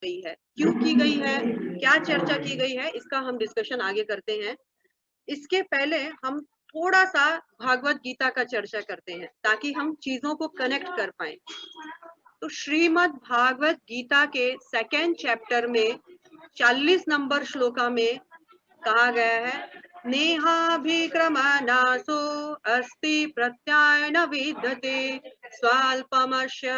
गई है, क्यों की गई है, क्या चर्चा की गई है, इसका हम डिस्कशन आगे करते हैं। इसके पहले हम थोड़ा सा भागवत गीता का चर्चा करते हैं ताकि हम चीजों को कनेक्ट कर पाए। तो श्रीमद् भागवत गीता के सेकेंड चैप्टर में 40 नंबर श्लोका में कहा गया है, नेहाभिक्रमनासो अस्ति प्रत्यायन विद्यते स्वल्पमस्य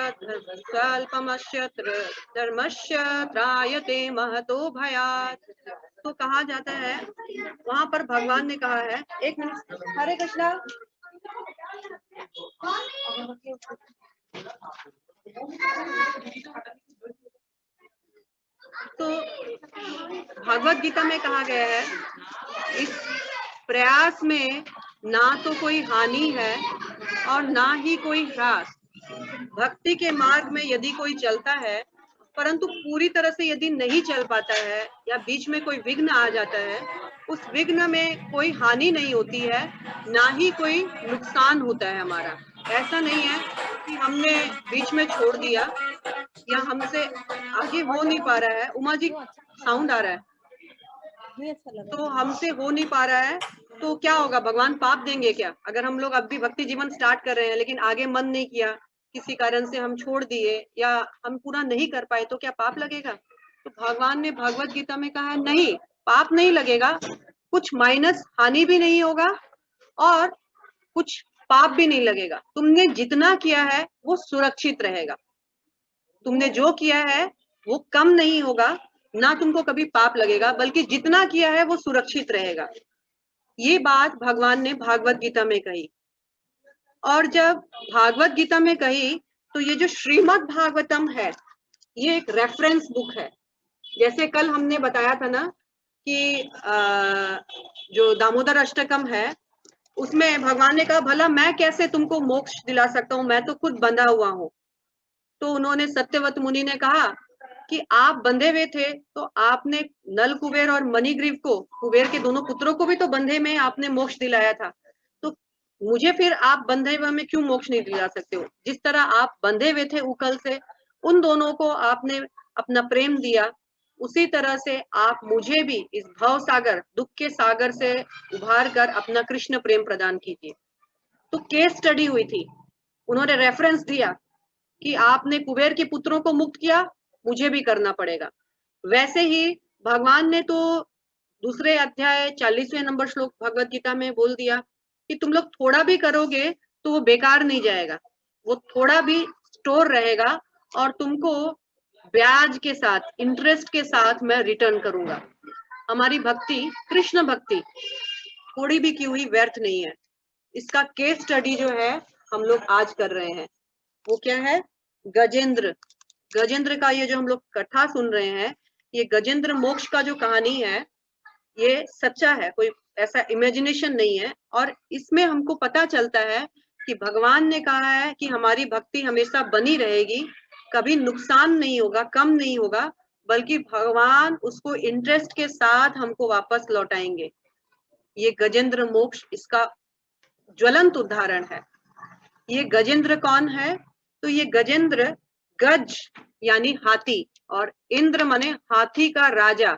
धर्मस्य त्रायते महतो भयात्। तो कहा जाता है, वहां पर भगवान ने कहा है, एक मिनट, हरे कृष्णा। तो भागवत गीता में कहा गया है, इस प्रयास में ना तो कोई हानि है और ना ही कोई ह्रास। भक्ति के मार्ग में यदि कोई चलता है परंतु पूरी तरह से यदि नहीं चल पाता है या बीच में कोई विघ्न आ जाता है, उस विघ्न में कोई हानि नहीं होती है, ना ही कोई नुकसान होता है हमारा। ऐसा नहीं है कि हमने बीच में छोड़ दिया या हमसे आगे हो नहीं पा रहा है। उमा जी, साउंड आ रहा है, तो हमसे हो नहीं पा रहा है तो क्या होगा, भगवान पाप देंगे क्या? अगर हम लोग अब भी भक्ति जीवन स्टार्ट कर रहे हैं लेकिन आगे मन नहीं किया, किसी कारण से हम छोड़ दिए या हम पूरा नहीं कर पाए, तो क्या पाप लगेगा? तो भगवान ने भगवत गीता में कहा है, नहीं, पाप नहीं लगेगा, कुछ माइनस हानि भी नहीं होगा और कुछ पाप भी नहीं लगेगा। तुमने जितना किया है वो सुरक्षित रहेगा, तुमने जो किया है वो कम नहीं होगा, ना तुमको कभी पाप लगेगा, बल्कि जितना किया है वो सुरक्षित रहेगा। ये बात भगवान ने भागवत गीता में कही। और जब भागवत गीता में कही तो ये जो श्रीमद् भागवतम है, ये एक रेफरेंस बुक है। जैसे कल हमने बताया था ना कि जो दामोदर अष्टकम है उसमें भगवान ने कहा, भला मैं कैसे तुमको मोक्ष दिला सकता हूँ, मैं तो खुद बंधा हुआ हूँ। तो उन्होंने, सत्यवत मुनि ने कहा कि आप बंधे हुए थे तो आपने नल कुबेर और मणिग्रीव को, कुबेर के दोनों पुत्रों को भी तो बंधे में आपने मोक्ष दिलाया था, तो मुझे फिर आप बंधे हुए में क्यों मोक्ष नहीं दिला सकते हो? जिस तरह आप बंधे हुए थे उकल से, उन दोनों को आपने अपना प्रेम दिया, उसी तरह से आप मुझे भी इस भव सागर, दुख के सागर से उभार कर अपना कृष्ण प्रेम प्रदान कीजिए। तो केस स्टडी हुई थी, उन्होंने रेफरेंस दिया कि आपने कुबेर के पुत्रों को मुक्त किया, मुझे भी करना पड़ेगा। वैसे ही भगवान ने तो दूसरे अध्याय 40वें नंबर श्लोक भगवत गीता में बोल दिया कि तुम लोग थोड़ा भी करोगे तो वो बेकार नहीं जाएगा, वो थोड़ा भी स्टोर रहेगा और तुमको ब्याज के साथ, इंटरेस्ट के साथ मैं रिटर्न करूंगा। हमारी भक्ति, कृष्ण भक्ति थोड़ी भी की हुई व्यर्थ नहीं है। इसका केस स्टडी जो है हम लोग आज कर रहे हैं, वो क्या है, गजेंद्र। गजेंद्र का ये जो हम लोग कथा सुन रहे हैं, ये गजेंद्र मोक्ष का जो कहानी है, ये सच्चा है, कोई ऐसा इमेजिनेशन नहीं है। और इसमें हमको पता चलता है कि भगवान ने कहा है कि हमारी भक्ति हमेशा बनी रहेगी, कभी नुकसान नहीं होगा, कम नहीं होगा, बल्कि भगवान उसको इंटरेस्ट के साथ हमको वापस लौटाएंगे। ये गजेंद्र मोक्ष इसका ज्वलंत उदाहरण है। ये गजेंद्र कौन है? तो ये गजेंद्र, गज यानी हाथी और इंद्र माने हाथी का राजा,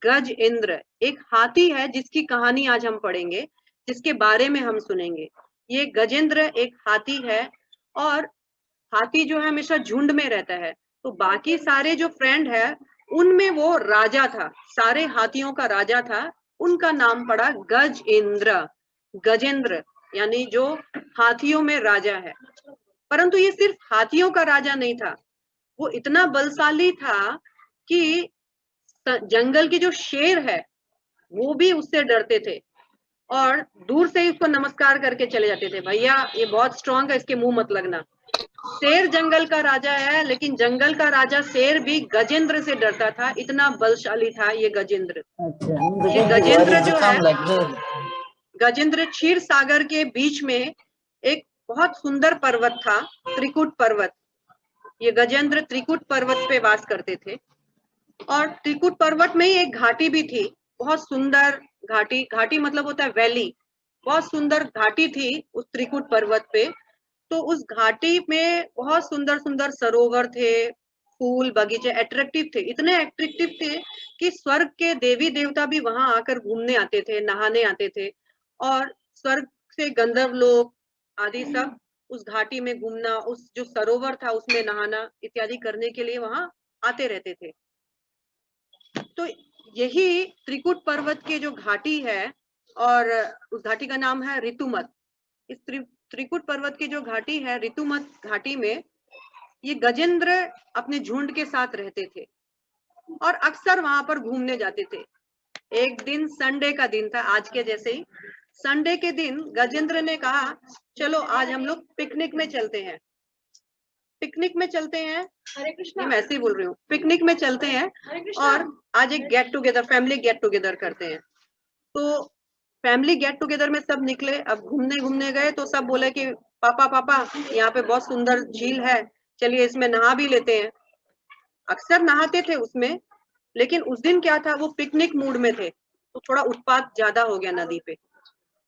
गज इंद्र एक हाथी है जिसकी कहानी आज हम पढ़ेंगे, जिसके बारे में हम सुनेंगे। ये गजेंद्र एक हाथी है और हाथी जो है हमेशा झुंड में रहता है, तो बाकी सारे जो फ्रेंड है उनमें वो राजा था, सारे हाथियों का राजा था, उनका नाम पड़ा गज इंद्र, गजेंद्र यानी जो हाथियों में राजा है। परंतु ये सिर्फ हाथियों का राजा नहीं था, वो इतना बलशाली था कि जंगल के जो शेर है वो भी उससे डरते थे और दूर से ही उसको नमस्कार करके चले जाते थे, भैया ये बहुत स्ट्रांग है, इसके मुंह मत लगना। शेर जंगल का राजा है, लेकिन जंगल का राजा शेर भी गजेंद्र से डरता था, इतना बलशाली था ये गजेंद्र। ये गजेंद्र जो है, गजेंद्र क्षीर सागर के बीच में एक बहुत सुंदर पर्वत था, त्रिकुट पर्वत। ये गजेंद्र त्रिकुट पर्वत पे वास करते थे और त्रिकुट पर्वत में ही एक घाटी भी थी, बहुत सुंदर घाटी, घाटी मतलब होता है वैली, बहुत सुंदर घाटी थी उस त्रिकुट पर्वत पे। तो उस घाटी में बहुत सुंदर सुंदर सरोवर थे, फूल बगीचे अट्रैक्टिव थे, इतने अट्रैक्टिव थे कि स्वर्ग के देवी देवता भी वहां आकर घूमने आते थे, नहाने आते थे। और स्वर्ग से गंधर्व लोग आदि सब उस घाटी में घूमना, उस जो सरोवर था उसमें नहाना इत्यादि करने के लिए वहां आते रहते थे। तो यही त्रिकुट पर्वत की जो घाटी है, और उस घाटी का नाम है ऋतुमत। इस त्रिकुट पर्वत की जो घाटी है ऋतुमत घाटी में ये गजेंद्र अपने झुंड के साथ रहते थे और अक्सर वहां पर घूमने जाते थे। एक दिन संडे का दिन था, आज के जैसे ही संडे के दिन गजेंद्र ने कहा चलो आज हम लोग पिकनिक में चलते हैं। पिकनिक में चलते हैं, हरे कृष्णा, मैं ऐसे ही बोल रही हूँ, पिकनिक में चलते हैं और आज एक get together, family get together करते हैं। तो फैमिली गेट टुगेदर में सब निकले। अब घूमने घूमने गए तो सब बोले कि पापा पापा यहाँ पे बहुत सुंदर झील है, चलिए इसमें नहा भी लेते हैं। अक्सर नहाते थे उसमें, लेकिन उस दिन क्या था, वो पिकनिक मूड में थे तो थोड़ा उत्पात ज्यादा हो गया नदी पे।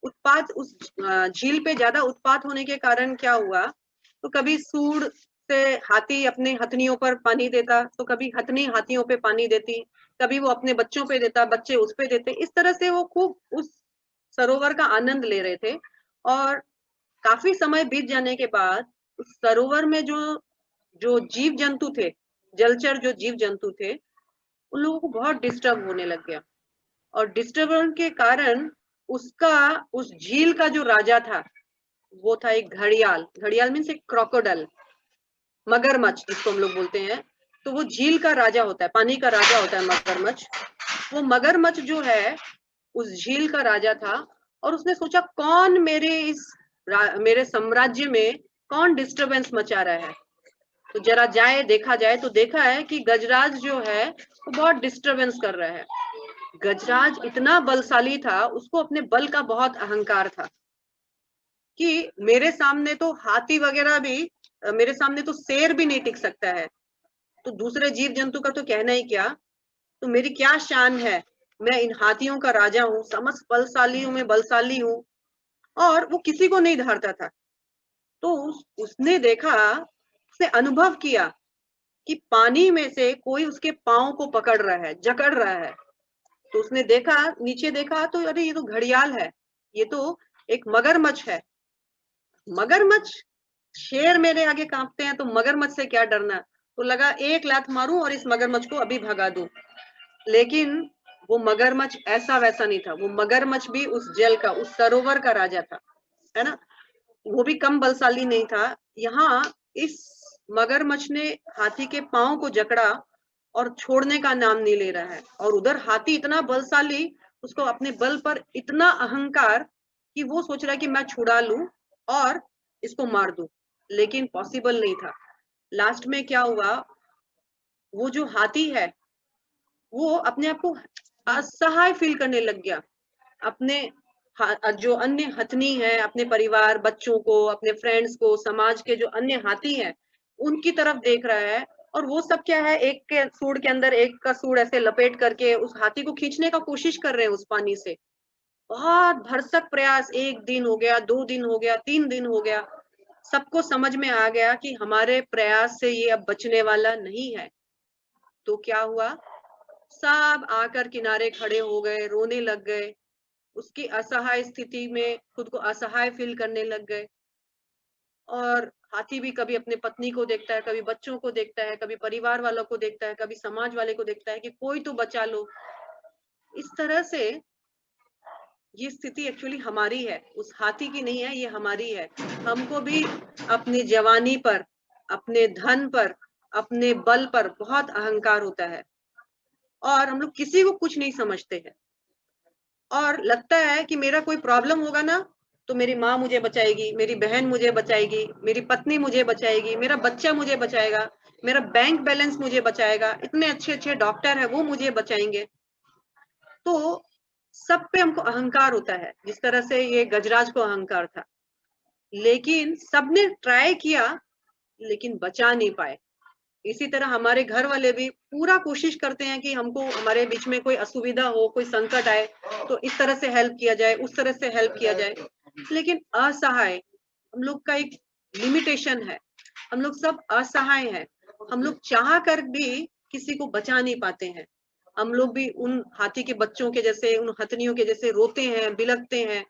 उत्पात उस झील पे ज्यादा उत्पात होने के कारण क्या हुआ, तो कभी सूंड से हाथी अपने हथनियों पर पानी देता, तो कभी हथनी हाथियों पे पानी देती, कभी वो अपने बच्चों पे देता, बच्चे उस पे देते। इस तरह से वो खूब उस सरोवर का आनंद ले रहे थे। और काफी समय बीत जाने के बाद उस सरोवर में जो जो जीव जंतु थे, जलचर जो जीव जंतु थे, उन लोगों को बहुत डिस्टर्ब होने लग गया। और डिस्टर्बेंस के कारण उसका, उस झील का जो राजा था वो था एक घड़ियाल। घड़ियाल मीन्स एक क्रोकोडाइल, मगरमच्छ जिसको हम लोग बोलते हैं। तो वो झील का राजा होता है, पानी का राजा होता है मगरमच्छ। वो मगरमच्छ जो है उस झील का राजा था और उसने सोचा कौन मेरे साम्राज्य में कौन डिस्टरबेंस मचा रहा है। तो जरा जाए देखा जाए, तो देखा है कि गजराज जो है वो बहुत डिस्टरबेंस कर रहा है। गजराज इतना बलशाली था, उसको अपने बल का बहुत अहंकार था कि मेरे सामने तो हाथी वगैरह भी, मेरे सामने तो शेर भी नहीं टिक सकता है, तो दूसरे जीव जंतु का तो कहना ही क्या। तो मेरी क्या शान है, मैं इन हाथियों का राजा हूँ, समस्त बलशाली हूँ, मैं बलशाली हूँ। और वो किसी को नहीं धारता था। तो उसने देखा, उसने अनुभव किया कि पानी में से कोई उसके पाँव को पकड़ रहा है, जकड़ रहा है। तो उसने देखा, नीचे देखा तो अरे ये तो घड़ियाल है, ये तो एक मगरमच्छ है। मगरमच्छ, शेर मेरे आगे कांपते हैं तो मगरमच्छ से क्या डरना। तो लगा एक लात मारूं और इस मगरमच्छ को अभी भगा दूं। लेकिन वो मगरमच्छ ऐसा वैसा नहीं था, वो मगरमच्छ भी उस जल का, उस सरोवर का राजा था, है ना। वो भी कम बलशाली नहीं था। यहाँ इस मगरमच्छ ने हाथी के पांव को जकड़ा और छोड़ने का नाम नहीं ले रहा है। और उधर हाथी इतना बलशाली, उसको अपने बल पर इतना अहंकार कि वो सोच रहा है कि मैं छुड़ा लूं और इसको मार दूं, लेकिन पॉसिबल नहीं था। लास्ट में क्या हुआ, वो जो हाथी है वो अपने आप को असहाय फील करने लग गया। अपने जो अन्य हथनी है, अपने परिवार, बच्चों को, अपने फ्रेंड्स को, समाज के जो अन्य हाथी हैं उनकी तरफ देख रहा है। और वो सब क्या है, एक के सूंड के अंदर एक का सूंड ऐसे लपेट करके उस हाथी को खींचने का कोशिश कर रहे हैं उस पानी से। बहुत भरसक प्रयास, 1 दिन हो गया, 2 दिन हो गया, 3 दिन हो गया। सबको समझ में आ गया कि हमारे प्रयास से ये अब बचने वाला नहीं है। तो क्या हुआ, सब आकर किनारे खड़े हो गए, रोने लग गए। उसकी असहाय स्थिति में खुद को असहाय फील करने लग गए। और हाथी भी कभी अपने पत्नी को देखता है, कभी बच्चों को देखता है, कभी परिवार वालों को देखता है, कभी समाज वाले को देखता है कि कोई तो बचा लो। इस तरह से ये स्थिति एक्चुअली हमारी है, उस हाथी की नहीं है, ये हमारी है। हमको भी अपनी जवानी पर, अपने धन पर, अपने बल पर बहुत अहंकार होता है और हम लोग किसी को कुछ नहीं समझते हैं। और लगता है कि मेरा कोई प्रॉब्लम होगा ना तो मेरी माँ मुझे बचाएगी, मेरी बहन मुझे बचाएगी, मेरी पत्नी मुझे बचाएगी, मेरा बच्चा मुझे बचाएगा, मेरा बैंक बैलेंस मुझे बचाएगा, इतने अच्छे अच्छे डॉक्टर है वो मुझे बचाएंगे। तो सब पे हमको अहंकार होता है, जिस तरह से ये गजराज को अहंकार था। लेकिन सबने ट्राई किया लेकिन बचा नहीं पाए। इसी तरह हमारे घर वाले भी पूरा कोशिश करते हैं कि हमको, हमारे बीच में कोई असुविधा हो, कोई संकट आए तो इस तरह से हेल्प किया जाए, उस तरह से हेल्प किया जाए, लेकिन असहाय, हम लोग का एक लिमिटेशन है, हम लोग सब असहाय हैं। हम लोग चाह कर भी किसी को बचा नहीं पाते हैं। हम लोग भी उन हाथी के बच्चों के जैसे, उन हथनियों के जैसे रोते हैं, बिलखते हैं,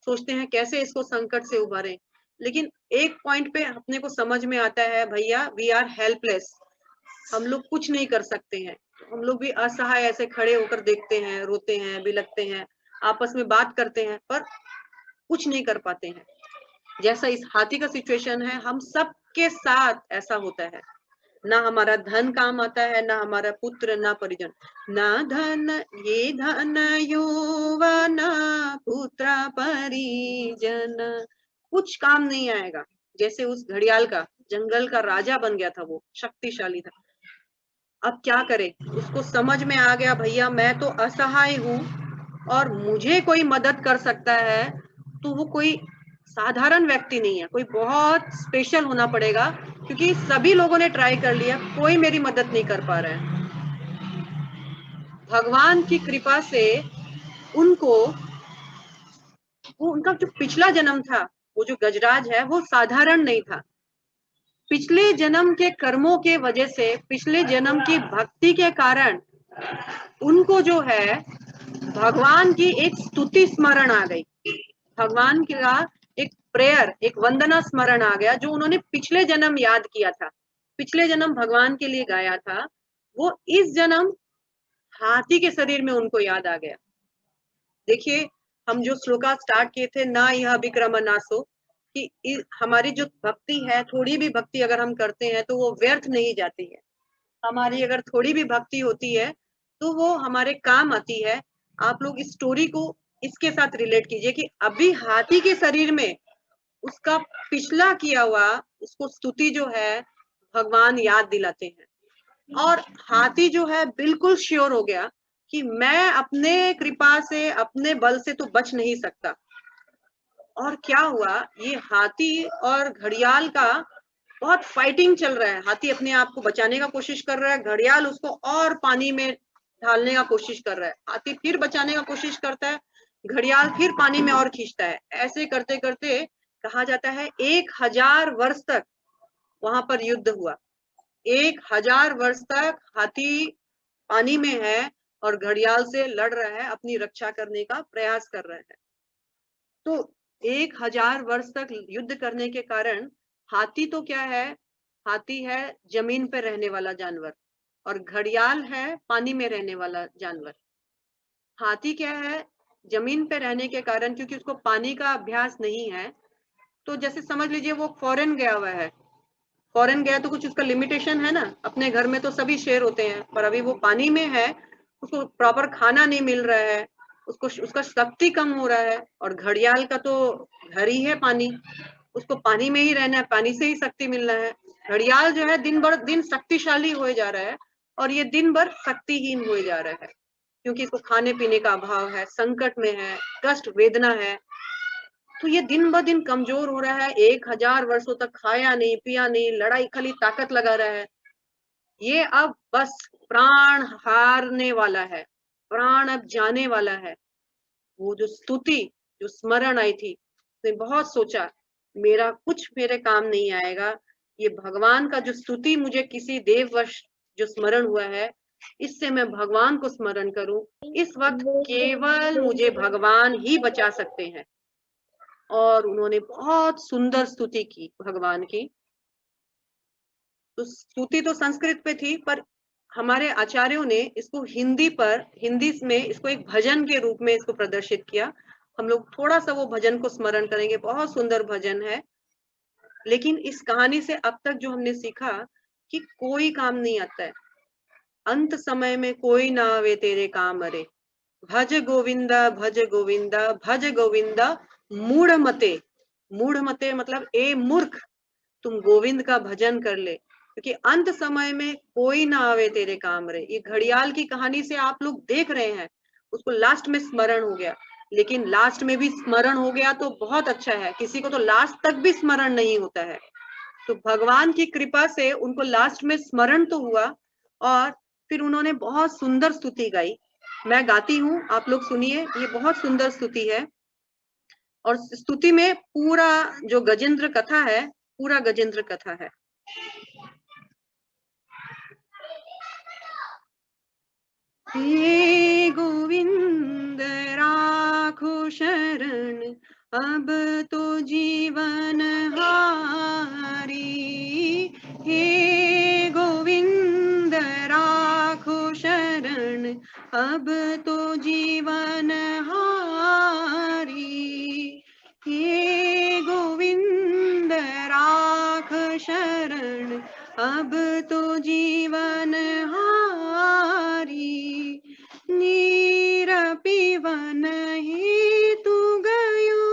सोचते हैं कैसे इसको संकट से उबारें। लेकिन एक पॉइंट पे अपने को समझ में आता है, भैया वी आर हेल्पलेस, हम लोग कुछ नहीं कर सकते हैं। हम लोग भी असहाय ऐसे खड़े होकर देखते हैं, रोते हैं, बिलखते हैं, आपस में बात करते हैं, पर कुछ नहीं कर पाते हैं। जैसा इस हाथी का सिचुएशन है, हम सबके साथ ऐसा होता है। ना हमारा धन काम आता है, ना हमारा पुत्र, ना परिजन, ना धन ये धन यौवन पुत्र परिजन, कुछ काम नहीं आएगा। जैसे उस घड़ियाल का जंगल का राजा बन गया था, वो शक्तिशाली था। अब क्या करे, उसको समझ में आ गया भैया मैं तो असहाय हूँ और मुझे कोई मदद कर सकता है तो वो कोई साधारण व्यक्ति नहीं है, कोई बहुत स्पेशल होना पड़ेगा, क्योंकि सभी लोगों ने ट्राई कर लिया, कोई मेरी मदद नहीं कर पा रहा है। भगवान की कृपा से उनको, वो उनका जो पिछला जन्म था, वो जो गजराज है वो साधारण नहीं था। पिछले जन्म के कर्मों के वजह से, पिछले जन्म की भक्ति के कारण उनको जो है भगवान की एक स्तुति स्मरण आ गई, भगवान का एक प्रेयर, एक वंदना स्मरण आ गया, जो उन्होंने पिछले जन्म याद किया था, पिछले जन्म भगवान के लिए गाया था, वो इस जन्म हाथी के शरीर में उनको याद आ गया। देखिए, हम जो श्लोका स्टार्ट किए थे, ना यह विक्रम नासो, कि हमारी जो भक्ति है, थोड़ी भी भक्ति अगर हम करते हैं तो वो व्यर्थ नहीं जाती है। हमारी अगर थोड़ी भी भक्ति होती है तो वो हमारे काम आती है। आप लोग इस स्टोरी को इसके साथ रिलेट कीजिए कि अभी हाथी के शरीर में उसका पिछला किया हुआ, उसको स्तुति जो है भगवान याद दिलाते हैं, और हाथी जो है बिल्कुल श्योर हो गया कि मैं अपने कृपा से, अपने बल से तो बच नहीं सकता। और क्या हुआ, ये हाथी और घड़ियाल का बहुत फाइटिंग चल रहा है। हाथी अपने आप को बचाने का कोशिश कर रहा है, घड़ियाल उसको और पानी में ढालने का कोशिश कर रहा है। हाथी फिर बचाने का कोशिश करता है, घड़ियाल फिर पानी में और खींचता है। ऐसे करते करते कहा जाता है 1000 वर्ष तक वहां पर युद्ध हुआ। 1000 वर्ष तक हाथी पानी में है और घड़ियाल से लड़ रहा है, अपनी रक्षा करने का प्रयास कर रहा है। तो 1000 वर्ष तक युद्ध करने के कारण हाथी तो क्या है, हाथी है जमीन पर रहने वाला जानवर, और घड़ियाल है पानी में रहने वाला जानवर। हाथी क्या है, जमीन पे रहने के कारण, क्योंकि उसको पानी का अभ्यास नहीं है, तो जैसे समझ लीजिए वो फॉरेन गया हुआ है। फॉरेन गया तो कुछ उसका लिमिटेशन है ना, अपने घर में तो सभी शेर होते हैं, पर अभी वो पानी में है, उसको प्रॉपर खाना नहीं मिल रहा है, उसको उसका शक्ति कम हो रहा है। और घड़ियाल का तो घर ही है पानी, उसको पानी में ही रहना है, पानी से ही शक्ति मिलना है। घड़ियाल जो है दिन भर दिन शक्तिशाली हुए जा रहा है, और ये दिन भर शक्तिहीन हुए जा रहा है, क्योंकि इसको खाने पीने का अभाव है, संकट में है, कष्ट वेदना है। तो ये दिन ब दिन कमजोर हो रहा है। 1000 वर्षों तक खाया नहीं, पिया नहीं, लड़ाई खाली ताकत लगा रहा है। ये अब बस प्राण हारने वाला है, प्राण अब जाने वाला है। वो जो स्तुति, जो स्मरण आई थी, उसने बहुत सोचा मेरा कुछ मेरे काम नहीं आएगा, ये भगवान का जो स्तुति मुझे किसी देववश जो स्मरण हुआ है, इससे मैं भगवान को स्मरण करूं। इस वक्त केवल मुझे भगवान ही बचा सकते हैं। और उन्होंने बहुत सुंदर स्तुति की भगवान की। तो स्तुति तो संस्कृत पे थी, पर हमारे आचार्यों ने इसको हिंदी में इसको एक भजन के रूप में इसको प्रदर्शित किया। हम लोग थोड़ा सा वो भजन को स्मरण करेंगे, बहुत सुंदर भजन है। लेकिन इस कहानी से अब तक जो हमने सीखा कि कोई काम नहीं आता है, अंत समय में कोई ना आवे तेरे काम अरे, भज गोविंदा भज गोविंदा भज गोविंदा मूढ़ मते। मूढ़ मते मतलब ए मूर्ख, तुम गोविंद का भजन कर ले, क्योंकि अंत समय में कोई ना आवे तेरे काम रे। ये घड़ियाल की कहानी से आप लोग देख रहे हैं, उसको लास्ट में स्मरण हो गया। लेकिन लास्ट में भी स्मरण हो गया तो बहुत अच्छा है, किसी को तो लास्ट तक भी स्मरण नहीं होता है। तो भगवान की कृपा से उनको लास्ट में स्मरण तो हुआ, और फिर उन्होंने बहुत सुंदर स्तुति गाई। मैं गाती हूँ, आप लोग सुनिए, ये बहुत सुंदर स्तुति है। और स्तुति में पूरा जो गजेंद्र कथा है, पूरा गजेंद्र कथा है। हे गोविंद राखो शरण अब तो जीवन हारी। हे गोविंद राखो शरण अब तो जीवन हारी। हे गोविंद राख शरण अब तो जीवन हारी। नीर पीवन हेतु गयो,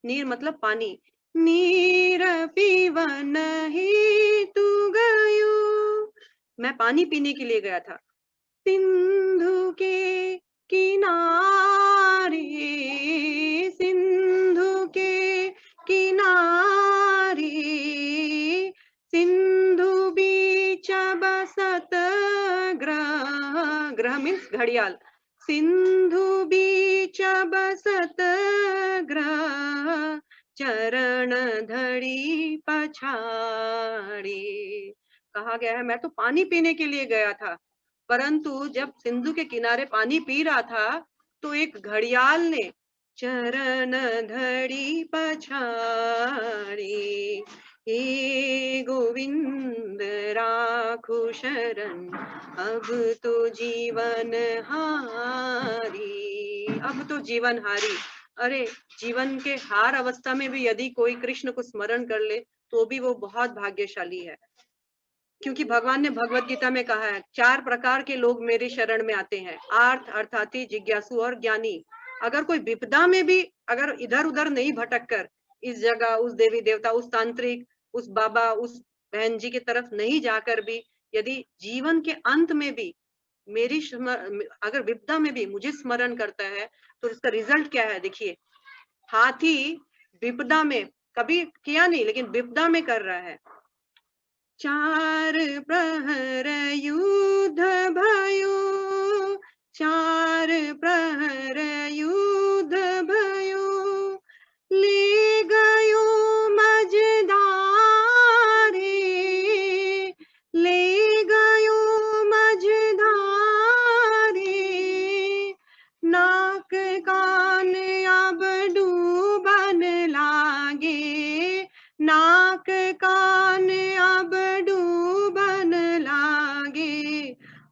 नीर मतलब पानी, नीर पीवन हेतु गयो, मैं पानी पीने के लिए गया था। सिंधु के किनारे, सिंधु के किनारे, सिंधु बीच बसत ग्रह, ग्रह मीन्स घड़ियाल, सिंधु बीच बसत ग्रह चरण धड़ी पछाड़ी। कहा गया है मैं तो पानी पीने के लिए गया था, परंतु जब सिंधु के किनारे पानी पी रहा था तो एक घड़ियाल ने चरण धड़ी पछाड़ी। हे गोविंद राखो शरण अब तो जीवन हारी। अब तो जीवन हारी, अरे जीवन के हार अवस्था में भी यदि कोई कृष्ण को स्मरण कर ले तो भी वो बहुत भाग्यशाली है, क्योंकि भगवान ने भगवत गीता में कहा है 4 प्रकार के लोग मेरी शरण में आते हैं, आर्थ, अर्थार्थी, जिज्ञासु और ज्ञानी। अगर कोई विपदा में भी अगर इधर उधर नहीं भटक कर इस जगह उस देवी देवता उस तांत्रिक उस बाबा उस बहन जी की तरफ नहीं जाकर भी यदि जीवन के अंत में भी मेरी अगर विपदा में भी मुझे स्मरण करता है तो इसका रिजल्ट क्या है। देखिए, हाथी विपदा में कभी किया नहीं लेकिन विपदा में कर रहा है। 4 प्रहर युद्ध भयो, 4 प्रहर युद्ध भयो, ले गयो मझधारे, ले गयो मझधारे, नाक कान अब डूबन लागे, नाक कान अब डूबन लागे,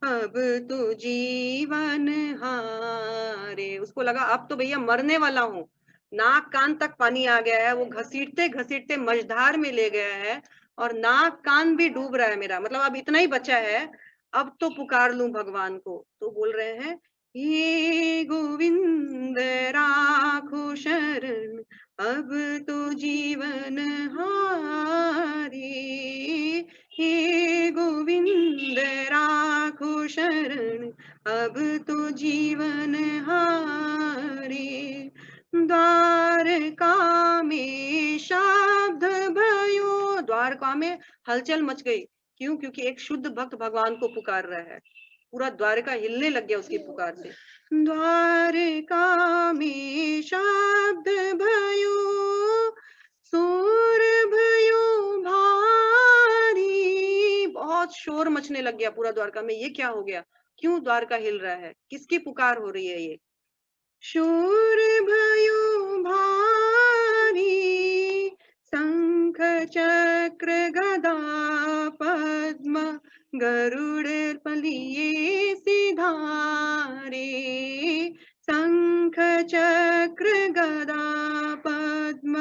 अब तो जीवन हारे। उसको लगा अब तो भैया मरने वाला हूँ, नाक कान तक पानी आ गया है, वो घसीटते घसीटते मझधार में ले गया है और नाक कान भी डूब रहा है मेरा, मतलब अब इतना ही बचा है, अब तो पुकार लूं भगवान को। तो बोल रहे हैं हे गोविंद राखो शरण अब तो जीवन हारी। हे गोविंद राखो शरण अब तो जीवन हारी। द्वारका में शब्द भयो, द्वारका में हलचल मच गई, क्यों? क्योंकि एक शुद्ध भक्त भगवान को पुकार रहा है, पूरा द्वारका हिलने लग गया उसकी पुकार से। द्वारका में शब्द भयो, शोर भयो भारी, बहुत शोर मचने लग गया पूरा द्वारका में। ये क्या हो गया, क्यों द्वारका हिल रहा है, किसकी पुकार हो रही है ये? शोर भयो भारी, शंख चक्र गदा पद्म गरुड़ पलिये सिधारे, शंख चक्र गदा पद्म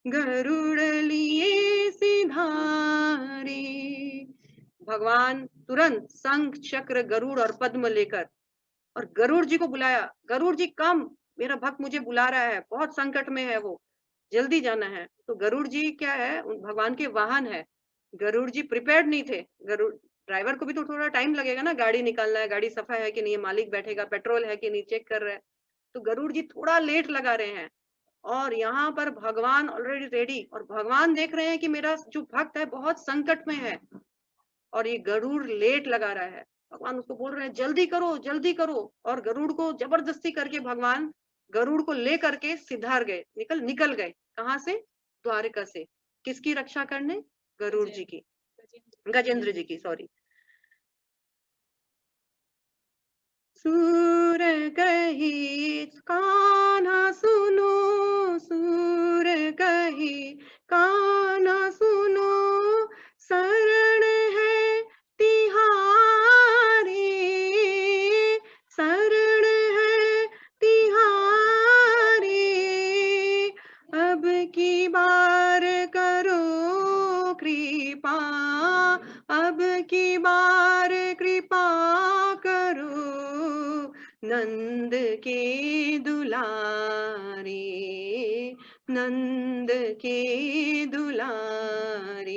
गरुड़ लिए सिधारे। भगवान तुरंत शंख चक्र गरुड़ और पद्म लेकर और गरुड़ जी को बुलाया, गरुड़ जी कम, मेरा भक्त मुझे बुला रहा है, बहुत संकट में है वो, जल्दी जाना है। तो गरुड़ जी क्या है, भगवान के वाहन है। गरुड़ जी प्रिपेयर्ड नहीं थे, गरुड़ ड्राइवर को भी तो थोड़ा टाइम लगेगा ना, गाड़ी निकालना है, गाड़ी सफा है कि नहीं, मालिक बैठेगा, पेट्रोल है कि नहीं चेक कर रहे हैं, तो गरुड़ जी थोड़ा लेट लगा रहे हैं। और यहाँ पर भगवान ऑलरेडी रेडी, और भगवान देख रहे हैं कि मेरा जो भक्त है बहुत संकट में है और ये गरुड़ लेट लगा रहा है। भगवान उसको बोल रहे हैं जल्दी करो जल्दी करो, और गरुड़ को जबरदस्ती करके भगवान गरुड़ को ले करके सिधार गए, निकल गए। कहाँ से? द्वारका से। किसकी रक्षा करने? गरुड़ जी की, गजेंद्र जी की, सॉरी। सूर कही कान्हा सुनो, सूर कही कान्हा सुनो, शरण है तिहारी, शरण है तिहारी, अब की बार करो कृपा, अब की बार कृपा करो, नंद के दुलारे, नंद के दुलारे,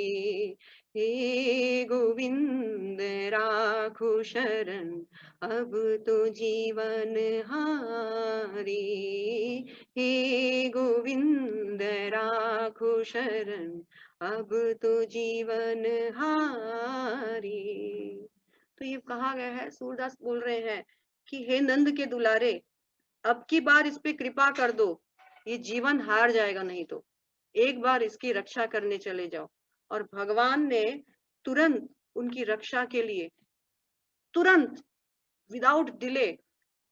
हे गोविंद राखो शरण, अब तो जीवन हारे, हे गोविंद राखो शरण, अब तो जीवन हारे। तो ये कहा गया है, सूरदास बोल रहे हैं कि हे नंद के दुलारे, अब की बार इस पे कृपा कर दो, ये जीवन हार जाएगा नहीं तो, एक बार इसकी रक्षा करने चले जाओ। और भगवान ने तुरंत उनकी रक्षा के लिए, तुरंत विदाउट डिले,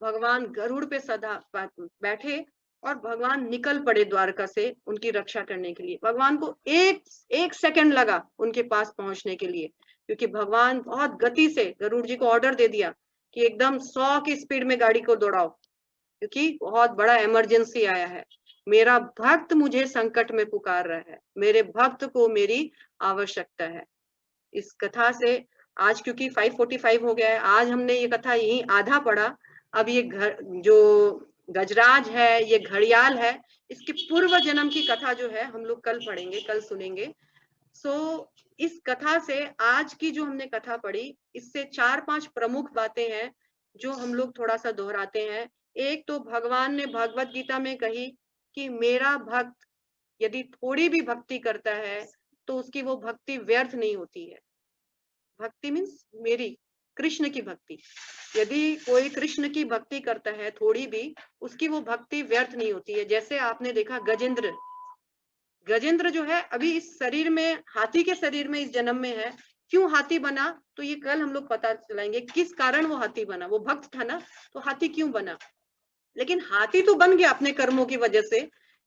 भगवान गरुड़ पे सदा बैठे और भगवान निकल पड़े द्वारका से उनकी रक्षा करने के लिए। भगवान को एक सेकंड लगा उनके पास पहुंचने के लिए, क्योंकि भगवान बहुत गति से गरुड़ जी को ऑर्डर दे दिया कि एकदम 100 की स्पीड में गाड़ी को दौड़ाओ, क्योंकि बहुत बड़ा इमरजेंसी आया है, मेरा भक्त मुझे संकट में पुकार रहा है, मेरे भक्त को मेरी आवश्यकता है। इस कथा से आज क्योंकि 5:45 हो गया है, आज हमने ये कथा यही आधा पढ़ा। अब ये जो गजराज है, ये घड़ियाल है, इसके पूर्व जन्म की कथा जो है हम लोग कल पढ़ेंगे, कल सुनेंगे। इस कथा से आज की जो हमने कथा पढ़ी, इससे 4-5 प्रमुख बातें हैं जो हम लोग थोड़ा सा दोहराते हैं। एक तो भगवान ने भगवत गीता में कही कि मेरा भक्त यदि थोड़ी भी भक्ति करता है तो उसकी वो भक्ति व्यर्थ नहीं होती है। भक्ति मीन्स मेरी कृष्ण की भक्ति, यदि कोई कृष्ण की भक्ति करता है थोड़ी भी, उसकी वो भक्ति व्यर्थ नहीं होती है। जैसे आपने देखा गजेंद्र जो है अभी इस शरीर में, हाथी के शरीर में इस जन्म में है, क्यों हाथी बना तो ये कल हम लोग पता चलाएंगे किस कारण वो हाथी बना। वो भक्त था ना, तो हाथी क्यों बना, लेकिन हाथी तो बन गया अपने कर्मों की वजह से,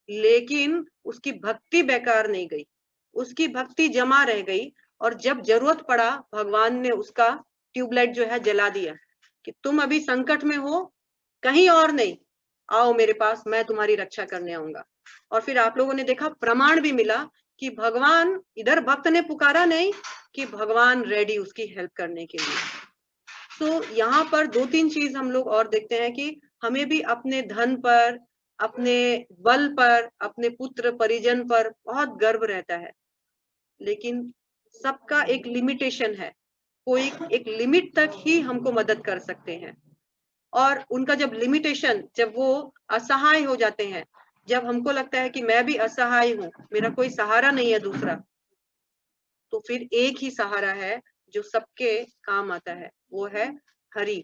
लेकिन उसकी भक्ति बेकार नहीं गई, उसकी भक्ति जमा रह गई। और जब जरूरत पड़ा भगवान ने उसका ट्यूबलाइट जो है जला दिया कि तुम अभी संकट में हो, कहीं और नहीं, आओ मेरे पास, मैं तुम्हारी रक्षा करने आऊंगा। और फिर आप लोगों ने देखा, प्रमाण भी मिला कि भगवान, इधर भक्त ने पुकारा नहीं कि भगवान रेडी उसकी हेल्प करने के लिए। तो यहाँ पर 2-3 चीज हम लोग और देखते हैं कि हमें भी अपने धन पर, अपने बल पर, अपने पुत्र परिजन पर बहुत गर्व रहता है, लेकिन सबका एक लिमिटेशन है। कोई एक लिमिट तक ही हमको मदद कर सकते हैं, और उनका जब लिमिटेशन, जब वो असहाय हो जाते हैं, जब हमको लगता है कि मैं भी असहाय हूँ, मेरा कोई सहारा नहीं है दूसरा, तो फिर एक ही सहारा है जो सबके काम आता है, वो है हरि।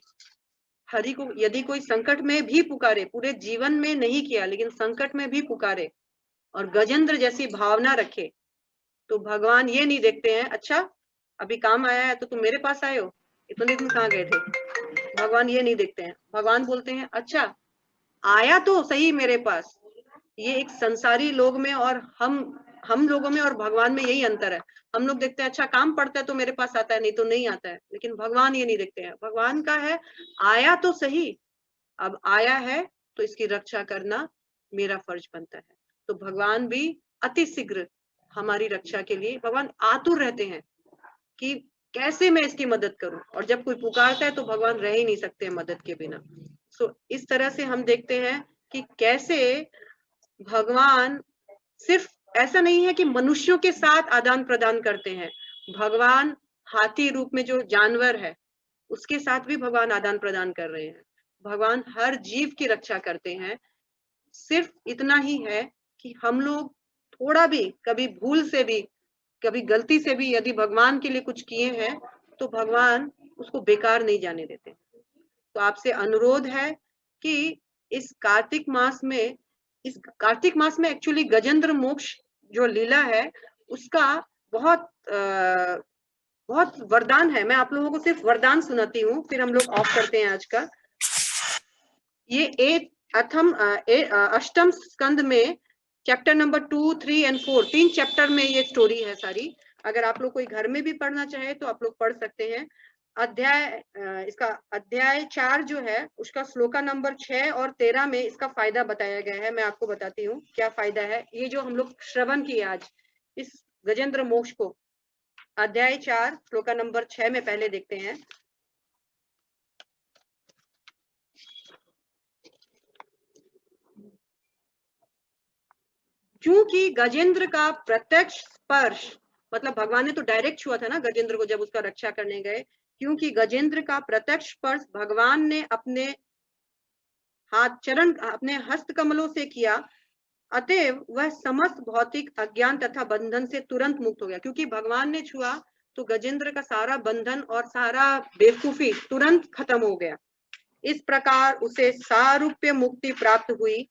हरि को यदि कोई संकट में भी पुकारे, पूरे जीवन में नहीं किया लेकिन संकट में भी पुकारे और गजेंद्र जैसी भावना रखे, तो भगवान ये नहीं देखते हैं अच्छा अभी काम आया है तो तुम मेरे पास आए हो, इतने दिन कहाँ गए थे। भगवान ये नहीं देखते हैं, भगवान बोलते हैं अच्छा आया तो सही मेरे पास। ये एक संसारी लोग में और हम लोगों में और भगवान में यही अंतर है। हम लोग देखते हैं अच्छा काम पड़ता है तो मेरे पास आता है, नहीं तो नहीं आता है, लेकिन भगवान ये नहीं देखते हैं। भगवान का है आया तो सही, अब आया है तो इसकी रक्षा करना मेरा फर्ज बनता है। तो भगवान भी अति शीघ्र हमारी रक्षा के लिए भगवान आतुर रहते हैं कि कैसे मैं इसकी मदद करूं, और जब कोई पुकारता है तो भगवान रह ही नहीं सकते मदद के बिना। इस तरह से हम देखते हैं कि कैसे भगवान सिर्फ ऐसा नहीं है कि मनुष्यों के साथ आदान प्रदान करते हैं, भगवान हाथी रूप में जो जानवर है उसके साथ भी भगवान आदान प्रदान कर रहे हैं। भगवान हर जीव की रक्षा करते हैं। सिर्फ इतना ही है कि हम लोग थोड़ा भी, कभी भूल से भी, कभी गलती से भी यदि भगवान के लिए कुछ किए हैं तो भगवान उसको बेकार नहीं जाने देते। तो आपसे अनुरोध है कि इस कार्तिक मास में एक्चुअली गजेंद्र मोक्ष जो लीला है उसका बहुत बहुत वरदान है। मैं आप लोगों को सिर्फ वरदान सुनाती हूँ, फिर हम लोग ऑफ करते हैं आज का। ये अष्टम स्कंद में चैप्टर नंबर 2, 3 एंड 4, 3 चैप्टर में ये स्टोरी है सारी। अगर आप लोग कोई घर में भी पढ़ना चाहे तो आप लोग पढ़ सकते हैं। इसका अध्याय 4 जो है उसका श्लोका नंबर 6 और 13 में इसका फायदा बताया गया है। मैं आपको बताती हूँ क्या फायदा है। ये जो हम लोग श्रवण किए आज इस गजेंद्र मोक्ष को, अध्याय 4 श्लोका नंबर 6 में पहले देखते हैं। क्योंकि गजेंद्र का प्रत्यक्ष स्पर्श, मतलब भगवान ने तो डायरेक्ट छुआ था ना गजेंद्र को जब उसका रक्षा करने गए। क्योंकि गजेंद्र का प्रत्यक्ष स्पर्श भगवान ने अपने अपने हस्त कमलों से किया, अतएव वह समस्त भौतिक अज्ञान तथा बंधन से तुरंत मुक्त हो गया। क्योंकि भगवान ने छुआ तो गजेंद्र का सारा बंधन और सारा बेवकूफी तुरंत खत्म हो गया। इस प्रकार उसे सारूप्य मुक्ति प्राप्त हुई,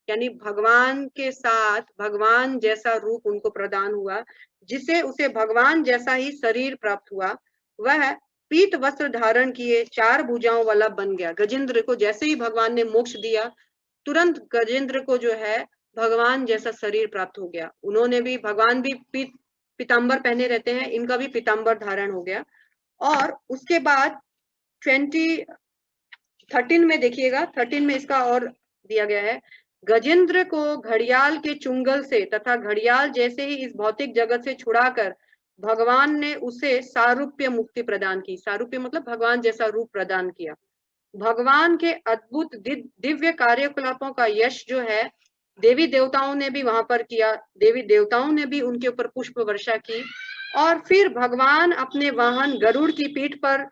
यानी भगवान के साथ भगवान जैसा रूप उनको प्रदान हुआ, जिसे उसे भगवान जैसा ही शरीर प्राप्त हुआ। वह पीत वस्त्र धारण किए 4 भुजाओं वाला बन गया। गजेंद्र को जैसे ही भगवान ने मोक्ष दिया, तुरंत गजेंद्र को जो है भगवान जैसा शरीर प्राप्त हो गया। उन्होंने भी, भगवान भी पीतांबर पहने रहते हैं, इनका भी पीतांबर धारण हो गया। और उसके बाद 13 में देखिएगा, 13 में इसका और दिया गया है, गजेंद्र को घड़ियाल के चुंगल से तथा घड़ियाल जैसे ही इस भौतिक जगत से छुड़ाकर भगवान ने उसे सारूप्य मुक्ति प्रदान की। सारूप्य मतलब भगवान जैसा रूप प्रदान किया। भगवान के अद्भुत दिव्य कार्यकलापों का यश जो है देवी देवताओं ने भी वहां पर किया। देवी देवताओं ने भी उनके ऊपर पुष्प वर्षा की। और फिर भगवान अपने वाहन गरुड़ की पीठ पर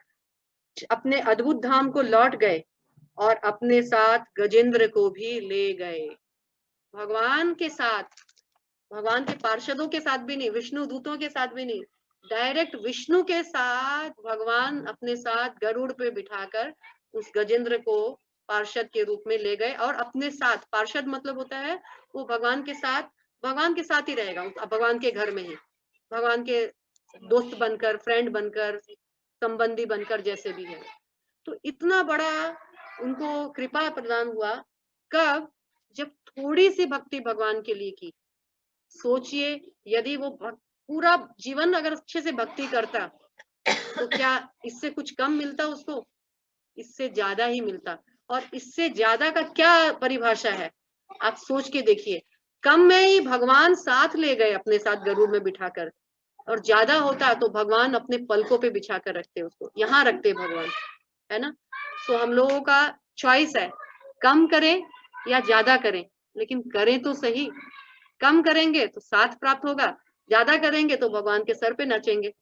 अपने अद्भुत धाम को लौट गए और अपने साथ गजेंद्र को भी ले गए। भगवान के साथ, भगवान के पार्षदों के साथ भी नहीं, विष्णु दूतों के साथ भी नहीं, डायरेक्ट विष्णु के साथ भगवान अपने साथ गरुड़ पे बिठाकर उस गजेंद्र को पार्षद के रूप में ले गए। और अपने साथ, पार्षद मतलब होता है वो भगवान के साथ ही रहेगा, भगवान के घर में ही, भगवान के दोस्त बनकर, फ्रेंड बनकर, संबंधी बनकर, जैसे भी है। तो इतना बड़ा उनको कृपा प्रदान हुआ। कब? जब थोड़ी सी भक्ति भगवान के लिए की। सोचिए, यदि वो पूरा जीवन अगर अच्छे से भक्ति करता तो क्या इससे कुछ कम मिलता उसको? इससे ज्यादा ही मिलता। और इससे ज्यादा का क्या परिभाषा है, आप सोच के देखिए। कम में ही भगवान साथ ले गए अपने साथ गरुड़ में बिठाकर, और ज्यादा होता तो भगवान अपने पलकों पे बिछा कर रखते, उसको यहाँ रखते भगवान, है ना। तो हम लोगों का चॉइस है, कम करें या ज्यादा करें, लेकिन करें तो सही। कम करेंगे तो साथ प्राप्त होगा, ज्यादा करेंगे तो भगवान के सर पे नचेंगे।